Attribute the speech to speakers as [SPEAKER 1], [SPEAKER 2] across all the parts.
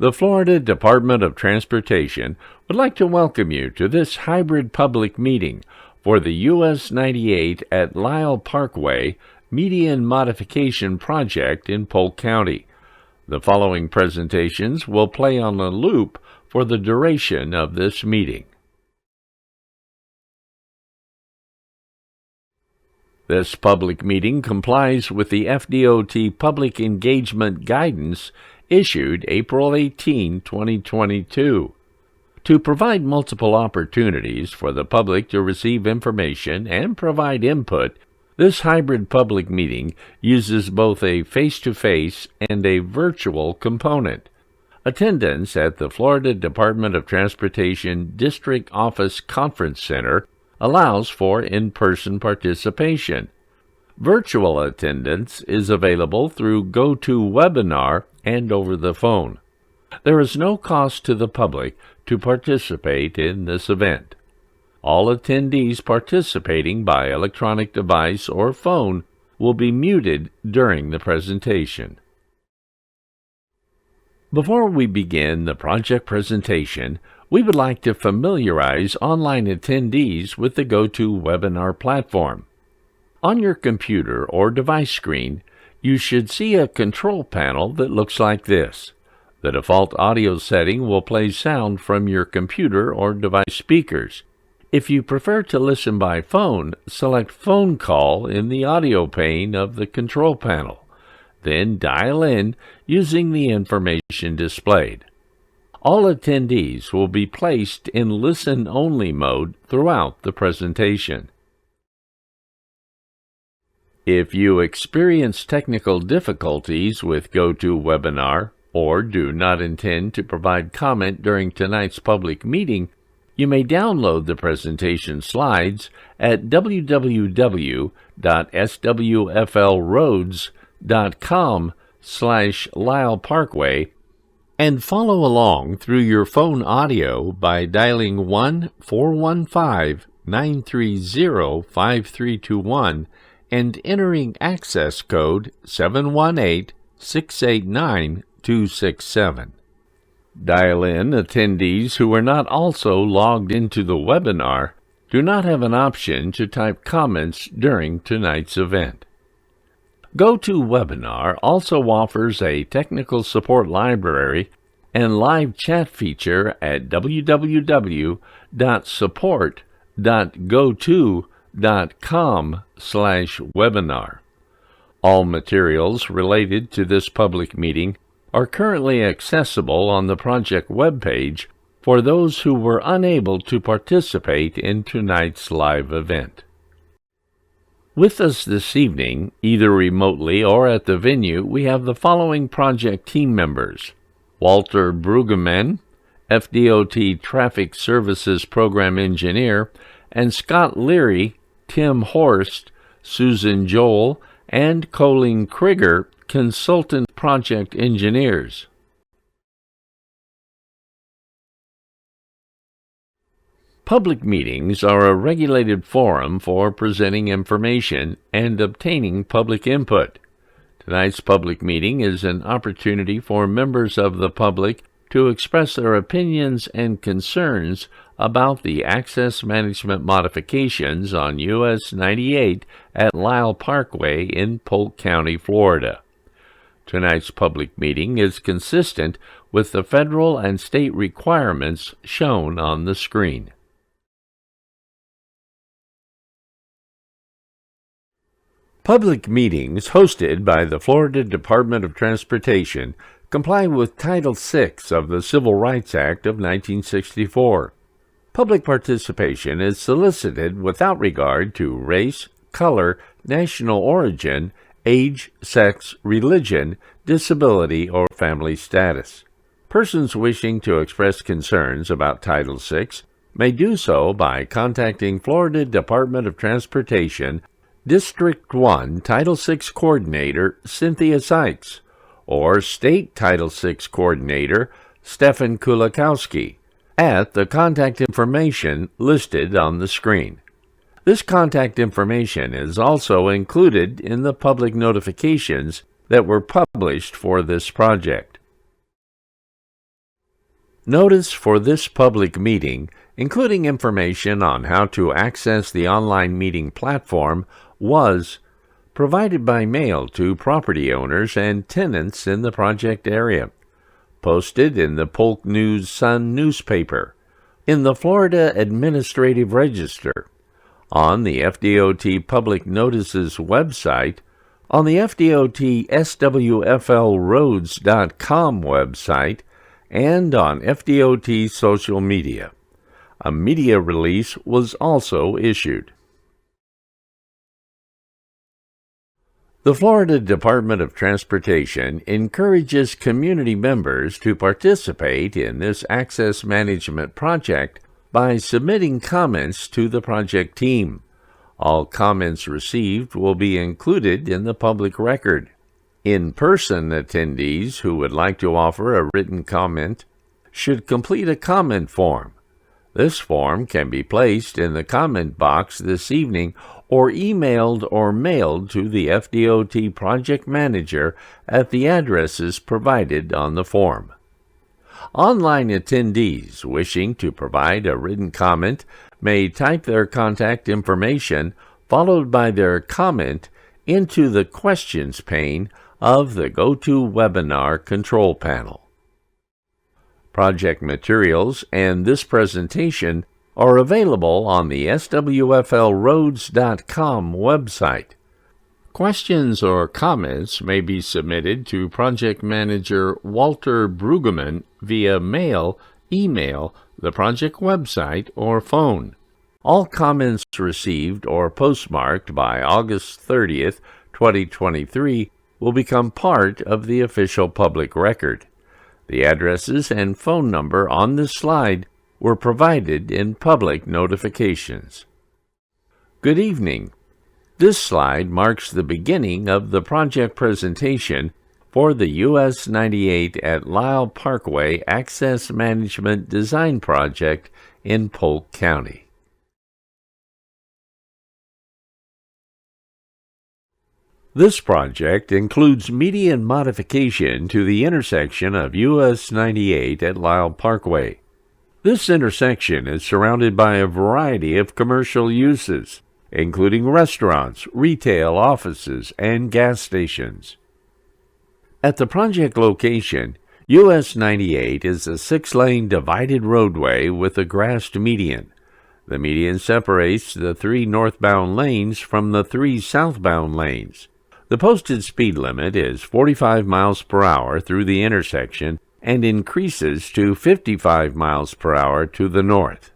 [SPEAKER 1] The Florida Department of Transportation would like to welcome you to this hybrid public meeting for the US 98 at Lyle Parkway Median Modification Project in Polk County. The following presentations will play on a loop for the duration of this meeting. This public meeting complies with the FDOT Public Engagement Guidance issued April 18, 2022. To provide multiple opportunities for the public to receive information and provide input, this hybrid public meeting uses both a face-to-face and a virtual component. Attendance at the Florida Department of Transportation District Office Conference Center allows for in-person participation. Virtual attendance is available through GoToWebinar and over the phone. There is no cost to the public to participate in this event. All attendees participating by electronic device or phone will be muted during the presentation. Before we begin the project presentation, we would like to familiarize online attendees with the GoToWebinar platform. On your computer or device screen, you should see a control panel that looks like this. The default audio setting will play sound from your computer or device speakers. If you prefer to listen by phone, select Phone Call in the audio pane of the control panel. Then dial in using the information displayed. All attendees will be placed in listen-only mode throughout the presentation. If you experience technical difficulties with GoToWebinar or do not intend to provide comment during tonight's public meeting, you may download the presentation slides at www.swflroads.com/Lyle Parkway and follow along through your phone audio by dialing 1-415-930-5321 and entering access code 718-689-267. Dial-in attendees who are not also logged into the webinar do not have an option to type comments during tonight's event. GoToWebinar also offers a technical support library and live chat feature at www.support.goto.com/webinar. All materials related to this public meeting are currently accessible on the project webpage for those who were unable to participate in tonight's live event. With us this evening, either remotely or at the venue, we have the following project team members: Walter Brueggemann, FDOT Traffic Services Program Engineer, and Scott Leary, Tim Horst, Susan Joel, and Colleen Krieger, Consultant Project Engineers. Public meetings are a regulated forum for presenting information and obtaining public input. Tonight's public meeting is an opportunity for members of the public to express their opinions and concerns about the access management modifications on US 98 at Lyle Parkway in Polk County, Florida. Tonight's public meeting is consistent with the federal and state requirements shown on the screen. Public meetings hosted by the Florida Department of Transportation comply with Title VI of the Civil Rights Act of 1964. Public participation is solicited without regard to race, color, national origin, age, sex, religion, disability, or family status. Persons wishing to express concerns about Title VI may do so by contacting Florida Department of Transportation District 1 Title VI Coordinator Cynthia Sykes or State Title VI Coordinator Stefan Kulikowski at the contact information listed on the screen. This contact information is also included in the public notifications that were published for this project. Notice for this public meeting, including information on how to access the online meeting platform, was provided by mail to property owners and tenants in the project area, posted in the Polk News Sun newspaper, in the Florida Administrative Register, on the FDOT Public Notices website, on the FDOT SWFLroads.com website, and on FDOT social media. A media release was also issued. The Florida Department of Transportation encourages community members to participate in this access management project by submitting comments to the project team. All comments received will be included in the public record. In-person attendees who would like to offer a written comment should complete a comment form. This form can be placed in the comment box this evening or emailed or mailed to the FDOT project manager at the addresses provided on the form. Online attendees wishing to provide a written comment may type their contact information followed by their comment into the questions pane of the GoToWebinar control panel. Project materials and this presentation are available on the SWFLroads.com website. Questions or comments may be submitted to Project Manager Walter Brueggemann via mail, email, the project website, or phone. All comments received or postmarked by August 30th, 2023 will become part of the official public record. The addresses and phone number on this slide were provided in public notifications. Good evening. This slide marks the beginning of the project presentation for the US 98 at Lyle Parkway Access Management Design Project in Polk County. This project includes median modification to the intersection of US 98 at Lyle Parkway. This intersection is surrounded by a variety of commercial uses, including restaurants, retail offices, and gas stations. At the project location, US 98 is a 6-lane divided roadway with a grassed median. The median separates the 3 northbound lanes from the 3 southbound lanes. The posted speed limit is 45 miles per hour through the intersection and increases to 55 miles per hour to the north.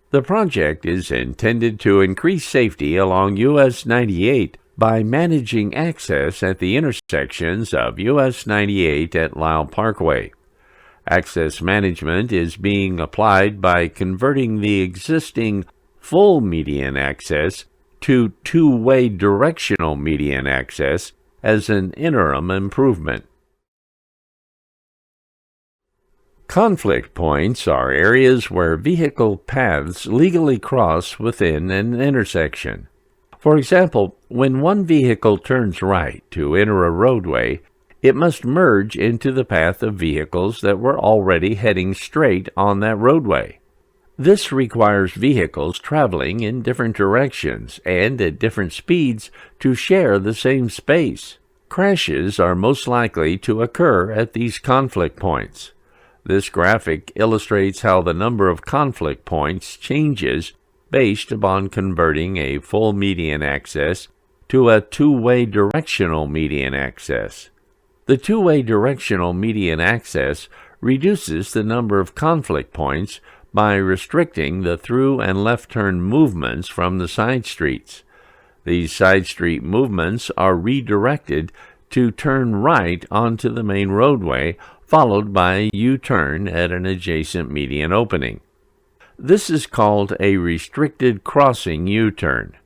[SPEAKER 1] The project is intended to increase safety along US 98 by managing access at the intersections of US 98 at Lyle Parkway. Access management is being applied by converting the existing full median access to two-way directional median access as an interim improvement. Conflict points are areas where vehicle paths legally cross within an intersection. For example, when one vehicle turns right to enter a roadway, it must merge into the path of vehicles that were already heading straight on that roadway. This requires vehicles traveling in different directions and at different speeds to share the same space. Crashes are most likely to occur at these conflict points. This graphic illustrates how the number of conflict points changes based upon converting a full median access to a two-way directional median access. The two-way directional median access reduces the number of conflict points by restricting the through and left turn movements from the side streets. These side street movements are redirected to turn right onto the main roadway, followed by a U-turn at an adjacent median opening. This is called a restricted crossing U-turn.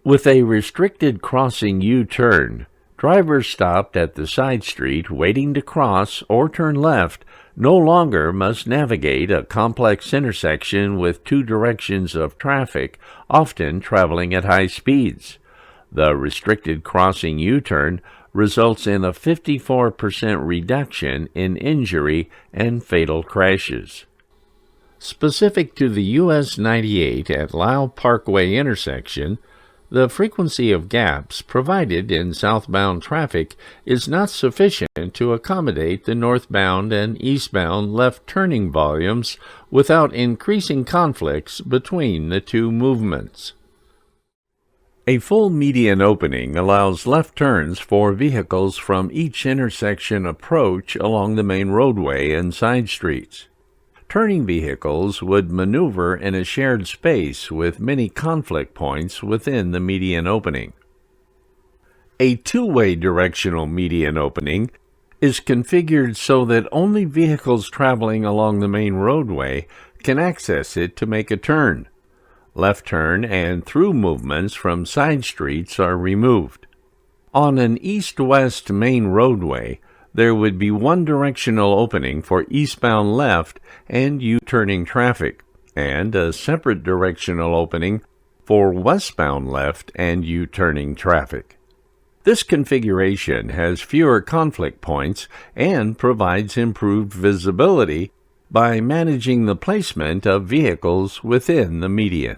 [SPEAKER 1] With a restricted crossing U-turn, drivers stopped at the side street waiting to cross or turn left no longer must navigate a complex intersection with 2 directions of traffic, often traveling at high speeds. The restricted crossing U-turn results in a 54% reduction in injury and fatal crashes. Specific to the US 98 at Lyle Parkway intersection, the frequency of gaps provided in southbound traffic is not sufficient to accommodate the northbound and eastbound left turning volumes without increasing conflicts between the two movements. A full median opening allows left turns for vehicles from each intersection approach along the main roadway and side streets. Turning vehicles would maneuver in a shared space with many conflict points within the median opening. A two-way directional median opening is configured so that only vehicles traveling along the main roadway can access it to make a turn. Left turn and through movements from side streets are removed. On an east-west main roadway, there would be one directional opening for eastbound left and U-turning traffic, and a separate directional opening for westbound left and U-turning traffic. This configuration has fewer conflict points and provides improved visibility by managing the placement of vehicles within the median.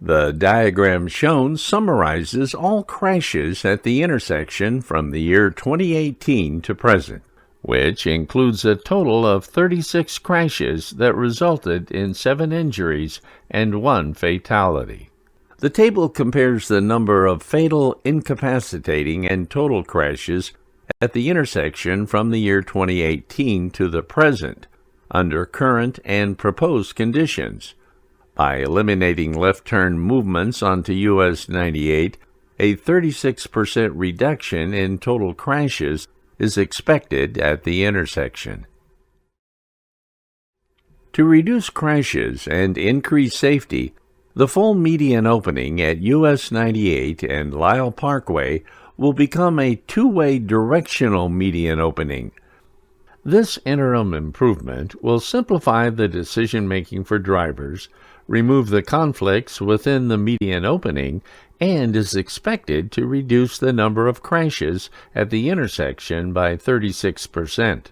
[SPEAKER 1] The diagram shown summarizes all crashes at the intersection from the year 2018 to present, which includes a total of 36 crashes that resulted in 7 injuries and 1 fatality. The table compares the number of fatal, incapacitating, and total crashes at the intersection from the year 2018 to the present, under current and proposed conditions. By eliminating left turn movements onto US 98, a 36% reduction in total crashes is expected at the intersection. To reduce crashes and increase safety, the full median opening at US 98 and Lyle Parkway will become a two-way directional median opening. This interim improvement will simplify the decision-making for drivers, remove the conflicts within the median opening, and is expected to reduce the number of crashes at the intersection by 36%.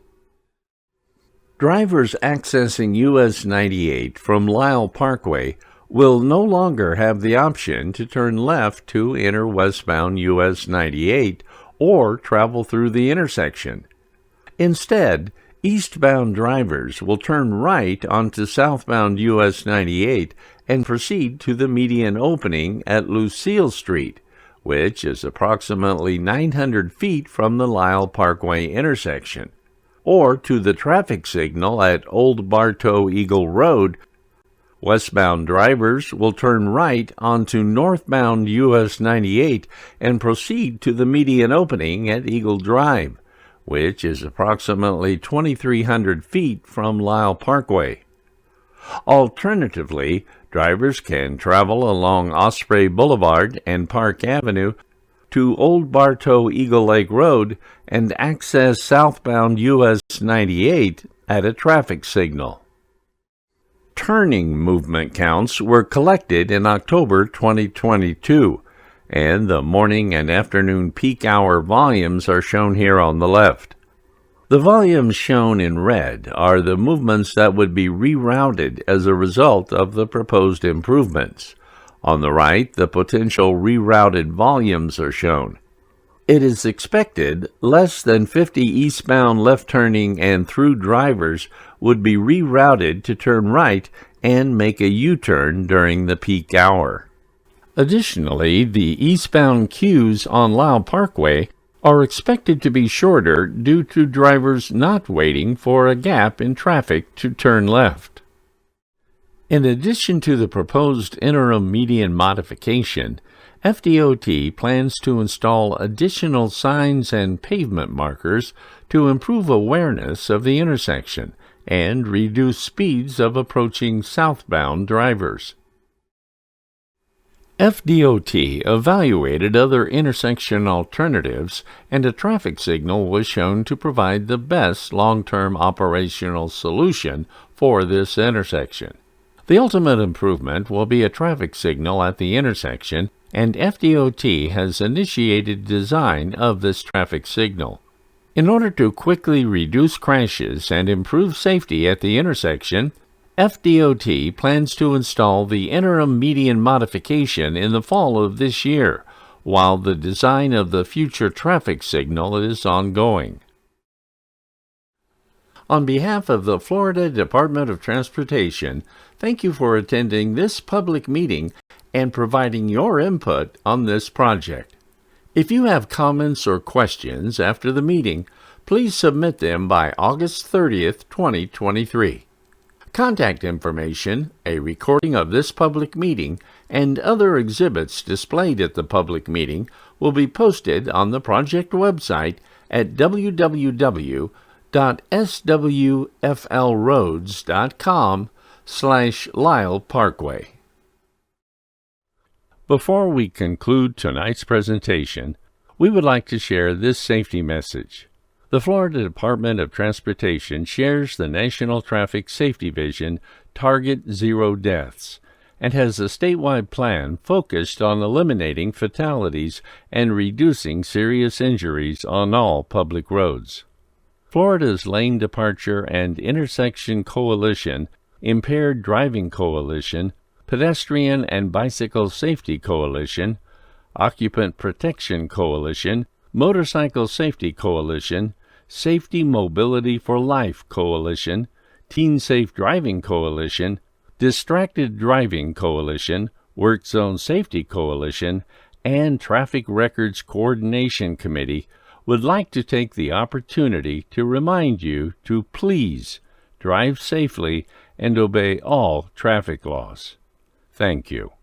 [SPEAKER 1] Drivers accessing US 98 from Lyle Parkway will no longer have the option to turn left to enter westbound US 98 or travel through the intersection. Instead, eastbound drivers will turn right onto southbound US 98 and proceed to the median opening at Lucille Street, which is approximately 900 feet from the Lyle Parkway intersection, or to the traffic signal at Old Bartow Eagle Road. Westbound drivers will turn right onto northbound US 98 and proceed to the median opening at Eagle Drive, which is approximately 2,300 feet from Lyle Parkway. Alternatively, drivers can travel along Osprey Boulevard and Park Avenue to Old Bartow Eagle Lake Road and access southbound US 98 at a traffic signal. Turning movement counts were collected in October 2022, and the morning and afternoon peak hour volumes are shown here on the left. The volumes shown in red are the movements that would be rerouted as a result of the proposed improvements. On the right, the potential rerouted volumes are shown. It is expected less than 50 eastbound left-turning and through drivers would be rerouted to turn right and make a U-turn during the peak hour. Additionally, the eastbound queues on Lyle Parkway are expected to be shorter due to drivers not waiting for a gap in traffic to turn left. In addition to the proposed interim median modification, FDOT plans to install additional signs and pavement markers to improve awareness of the intersection and reduce speeds of approaching southbound drivers. FDOT evaluated other intersection alternatives, and a traffic signal was shown to provide the best long-term operational solution for this intersection. The ultimate improvement will be a traffic signal at the intersection and FDOT has initiated design of this traffic signal. In order to quickly reduce crashes and improve safety at the intersection, FDOT plans to install the interim median modification in the fall of this year, while the design of the future traffic signal is ongoing. On behalf of the Florida Department of Transportation, thank you for attending this public meeting and providing your input on this project. If you have comments or questions after the meeting, please submit them by August 30th, 2023. Contact information, a recording of this public meeting, and other exhibits displayed at the public meeting will be posted on the project website at www.swflroads.com/Lyle Parkway. Before we conclude tonight's presentation, we would like to share this safety message. The Florida Department of Transportation shares the National Traffic Safety Vision Target Zero Deaths and has a statewide plan focused on eliminating fatalities and reducing serious injuries on all public roads. Florida's Lane Departure and Intersection Coalition, Impaired Driving Coalition, Pedestrian and Bicycle Safety Coalition, Occupant Protection Coalition, Motorcycle Safety Coalition, Safety Mobility for Life Coalition, Teen Safe Driving Coalition, Distracted Driving Coalition, Work Zone Safety Coalition, and Traffic Records Coordination Committee would like to take the opportunity to remind you to please drive safely and obey all traffic laws. Thank you.